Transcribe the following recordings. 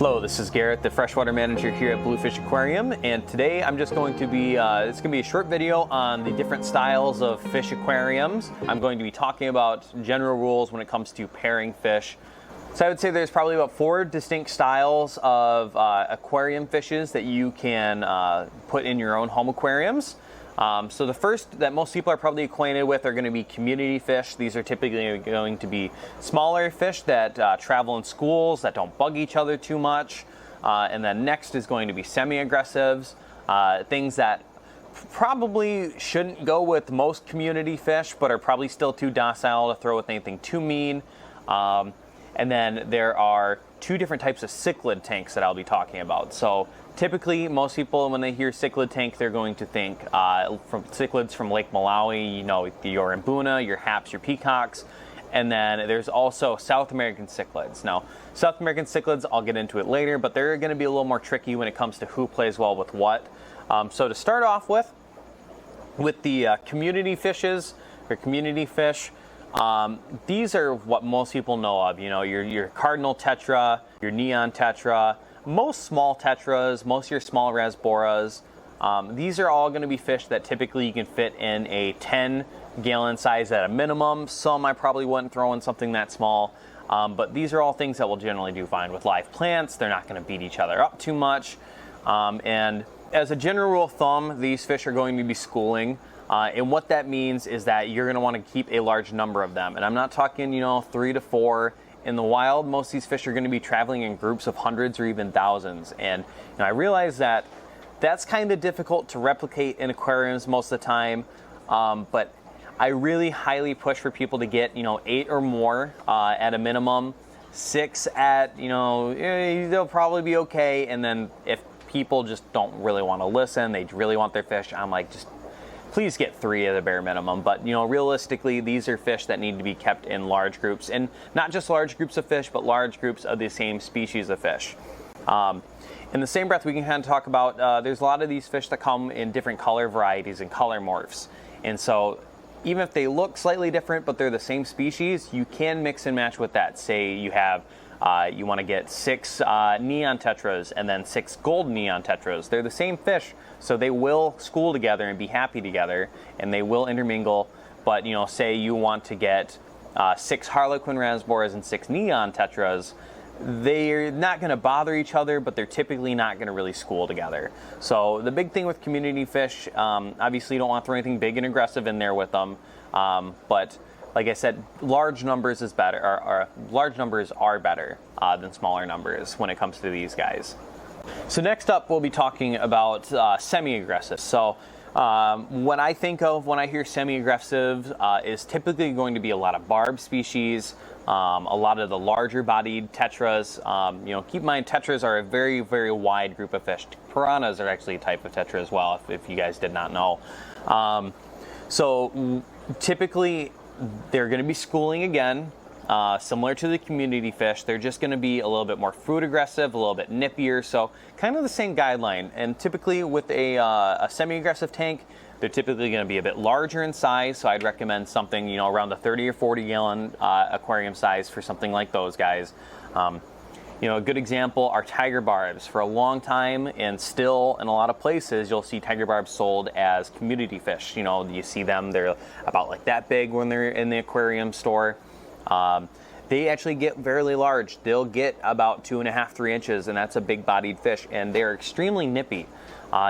Hello, this is Garrett, the Freshwater Manager here at Bluefish Aquarium, and today I'm just going to be, it's going to be a short video on the different styles of fish aquariums. I'm going to be talking about general rules when it comes to pairing fish. So I would say there's probably about 4 distinct styles of aquarium fishes that you can put in your own home aquariums. So the first that most people are probably acquainted with are going to be community fish. These are typically going to be smaller fish that travel in schools, that don't bug each other too much. And then next is going to be semi-aggressives, things that probably shouldn't go with most community fish, but are probably still too docile to throw with anything too mean. And then there are 2 different types of cichlid tanks that I'll be talking about. So typically, most people, when they hear cichlid tank, they're going to think from cichlids from Lake Malawi, you know, your mbuna, your haps, your peacocks. And then there's also South American cichlids. Now, South American cichlids, I'll get into it later, but they're going to be a little more tricky when it comes to who plays well with what. So to start off with the community fishes, or community fish, these are what most people know of. You know, your cardinal tetra, your neon tetra, most small tetras, most of your small rasboras. These are all going to be fish that typically you can fit in a 10-gallon size at a minimum. Some I probably wouldn't throw in something that small, but these are all things that will generally do fine with live plants. They're not going to beat each other up too much. And as a general rule of thumb, these fish are going to be schooling. And what that means is that you're going to want to keep a large number of them. And I'm not talking, 3 to 4. In the wild, most of these fish are going to be traveling in groups of hundreds or even thousands. And I realize that that's kind of difficult to replicate in aquariums most of the time. But I really highly push for people to get, 8 or more at a minimum. 6 at, they'll probably be okay. And then if people just don't really want to listen, they really want their fish, I'm like, just please get 3 at the bare minimum. But realistically, these are fish that need to be kept in large groups, and not just large groups of fish, but large groups of the same species of fish. In the same breath, we can kind of talk about there's a lot of these fish that come in different color varieties and color morphs, and so even if they look slightly different but they're the same species, you can mix and match with that. Say you have you want to get 6 neon tetras and then 6 gold neon tetras. They're the same fish, so they will school together and be happy together, and they will intermingle. But say you want to get 6 harlequin rasboras and 6 neon tetras, they're not going to bother each other, but they're typically not going to really school together. So the big thing with community fish, obviously you don't want to throw anything big and aggressive in there with them, but like I said, large numbers is better, or large numbers are better than smaller numbers when it comes to these guys. So next up, we'll be talking about semi-aggressive. So what I think of when I hear semi-aggressive is typically going to be a lot of barb species, a lot of the larger bodied tetras. Keep in mind, tetras are a very, very wide group of fish. Piranhas are actually a type of tetra as well, if you guys did not know. So typically, they're going to be schooling again, similar to the community fish. They're just going to be a little bit more food aggressive, a little bit nippier, so kind of the same guideline. And typically with a semi-aggressive tank, they're typically going to be a bit larger in size, so I'd recommend something around the 30 or 40 gallon aquarium size for something like those guys. A good example are tiger barbs. For a long time, and still in a lot of places, you'll see tiger barbs sold as community fish. You see them, they're about like that big when they're in the aquarium store. They actually get fairly large. They'll get about 2.5, 3 inches, and that's a big bodied fish, and they're extremely nippy.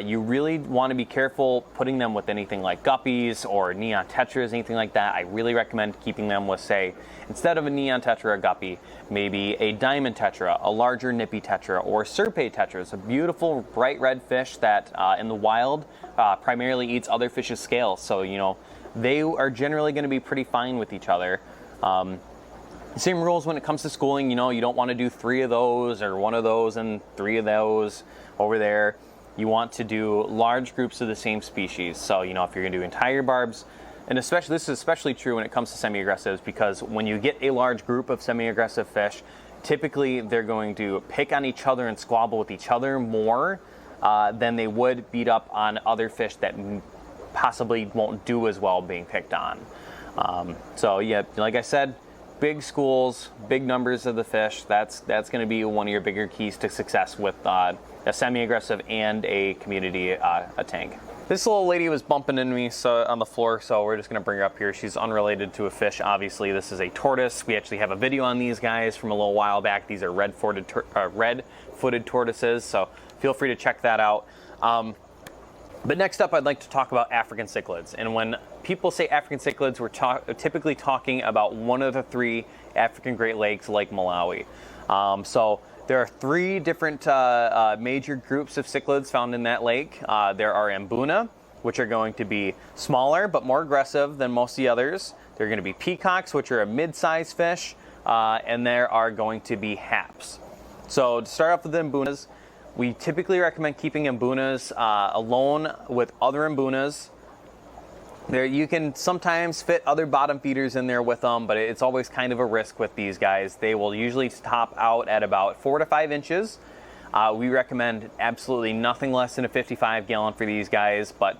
You really want to be careful putting them with anything like guppies or neon tetras, anything like that. I really recommend keeping them with, say, instead of a neon tetra or guppy, maybe a diamond tetra, a larger nippy tetra, or serpent tetra. It's a beautiful bright red fish that in the wild primarily eats other fish's scales. So, they are generally going to be pretty fine with each other. Same rules when it comes to schooling. You don't want to do 3 of those or 1 of those and 3 of those over there. You want to do large groups of the same species. So, if you're going to do tiger barbs, and especially this is especially true when it comes to semi-aggressives, because when you get a large group of semi-aggressive fish, typically they're going to pick on each other and squabble with each other more than they would beat up on other fish that possibly won't do as well being picked on. So yeah, like I said, big schools, big numbers of the fish, that's going to be one of your bigger keys to success with a semi-aggressive and a community a tank. This little lady was bumping into me on the floor, so we're just going to bring her up here. She's unrelated to a fish, obviously. This is a tortoise. We actually have a video on these guys from a little while back. These are red-footed tortoises, so feel free to check that out. But next up, I'd like to talk about African cichlids. And when people say African cichlids, we're typically talking about one of the 3 African Great Lakes, Lake Malawi. So there are 3 different major groups of cichlids found in that lake. There are ambuna, which are going to be smaller but more aggressive than most of the others. There are going to be peacocks, which are a mid-sized fish, and there are going to be haps. So to start off with the ambunas, we typically recommend keeping ambunas alone with other ambunas. You can sometimes fit other bottom feeders in there with them, but it's always kind of a risk with these guys. They will usually top out at about 4 to 5 inches. We recommend absolutely nothing less than a 55-gallon for these guys, but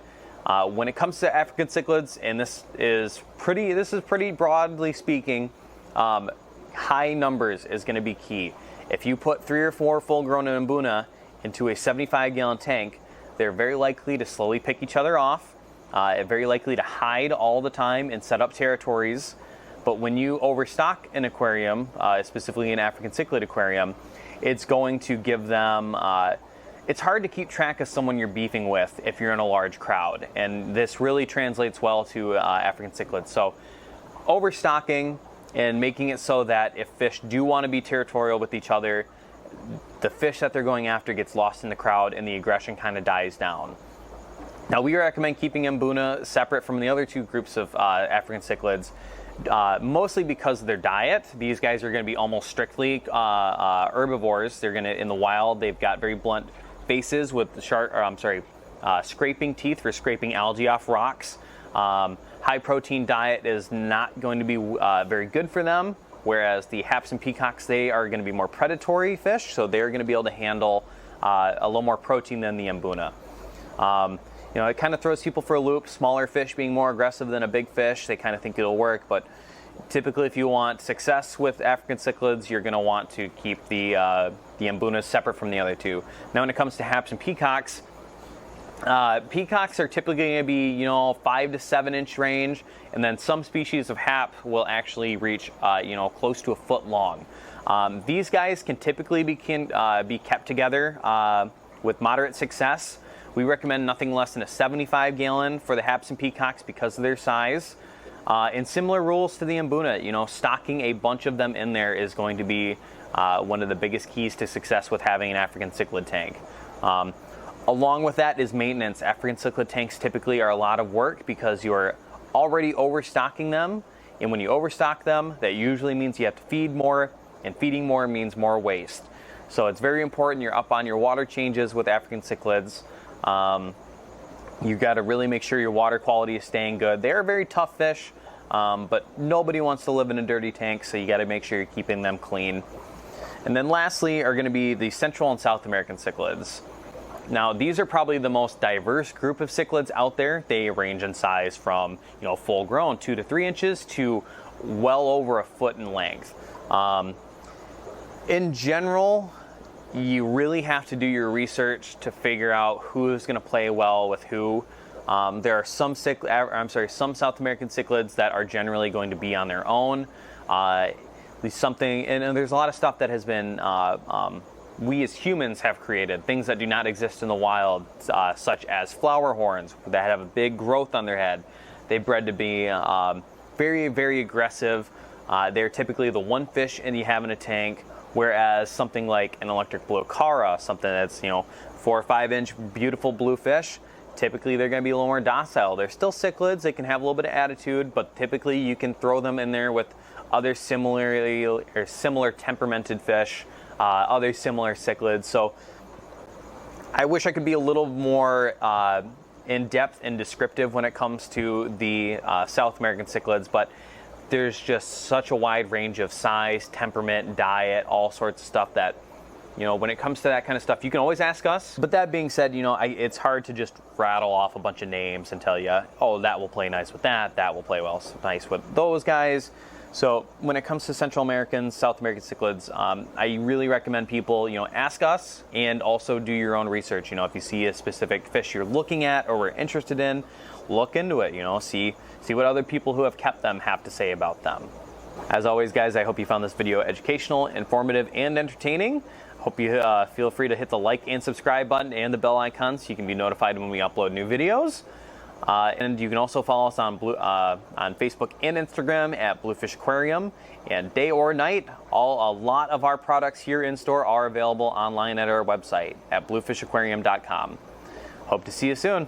when it comes to African cichlids, and this is pretty broadly speaking, high numbers is going to be key. If you put 3 or 4 full-grown ambuna into a 75-gallon tank, they're very likely to slowly pick each other off, very likely to hide all the time and set up territories. But when you overstock an aquarium, specifically an African cichlid aquarium, it's going to give them, it's hard to keep track of someone you're beefing with if you're in a large crowd. And this really translates well to African cichlids. So overstocking and making it so that if fish do want to be territorial with each other, the fish that they're going after gets lost in the crowd and the aggression kind of dies down. Now, we recommend keeping ambuna separate from the other 2 groups of African cichlids, mostly because of their diet. These guys are going to be almost strictly herbivores. They're going to, in the wild, they've got very blunt faces with scraping teeth for scraping algae off rocks. High protein diet is not going to be very good for them, whereas the haps and peacocks, they are going to be more predatory fish, so they're going to be able to handle a little more protein than the ambuna. It kind of throws people for a loop. Smaller fish being more aggressive than a big fish, they kind of think it'll work, but typically if you want success with African cichlids, you're going to want to keep the ambunas separate from the other 2. Now, when it comes to haps and peacocks, peacocks are typically going to be, 5 to 7 inch range, and then some species of hap will actually reach, close to a foot long. These guys can typically be kept together with moderate success. We recommend nothing less than a 75-gallon for the haps and peacocks because of their size. And similar rules to the ambuna, stocking a bunch of them in there is going to be one of the biggest keys to success with having an African cichlid tank. Along with that is maintenance. African cichlid tanks typically are a lot of work because you're already overstocking them. And when you overstock them, that usually means you have to feed more, and feeding more means more waste. So it's very important you're up on your water changes with African cichlids. You've got to really make sure your water quality is staying good. They're very tough fish, but nobody wants to live in a dirty tank, so you got to make sure you're keeping them clean. And then lastly are going to be the Central and South American cichlids. Now, these are probably the most diverse group of cichlids out there. They range in size from, full grown 2 to 3 inches to well over a foot in length. In general, you really have to do your research to figure out who's going to play well with who. There are some South American cichlids that are generally going to be on their own. And there's a lot of stuff that has been we as humans have created, things that do not exist in the wild, such as flower horns that have a big growth on their head. They've bred to be very, very aggressive. They're typically the one fish you have in a tank. Whereas something like an electric blue cara, something that's 4 or 5 inch beautiful blue fish, typically they're going to be a little more docile. They're still cichlids, they can have a little bit of attitude, but typically you can throw them in there with other similar temperamented fish, other similar cichlids. So I wish I could be a little more in depth and descriptive when it comes to the South American cichlids, but there's just such a wide range of size, temperament, diet, all sorts of stuff that, when it comes to that kind of stuff, you can always ask us. But that being said, it's hard to just rattle off a bunch of names and tell you, oh, that will play nice with that will play nice with those guys. So when it comes to Central American, South American cichlids, I really recommend people, ask us and also do your own research. If you see a specific fish you're looking at or we're interested in, look into it, see what other people who have kept them have to say about them. As always, guys, I hope you found this video educational, informative, and entertaining. Hope you feel free to hit the like and subscribe button and the bell icon so you can be notified when we upload new videos. And you can also follow us on Facebook and Instagram at Bluefish Aquarium. And day or night, a lot of our products here in store are available online at our website at bluefishaquarium.com. Hope to see you soon.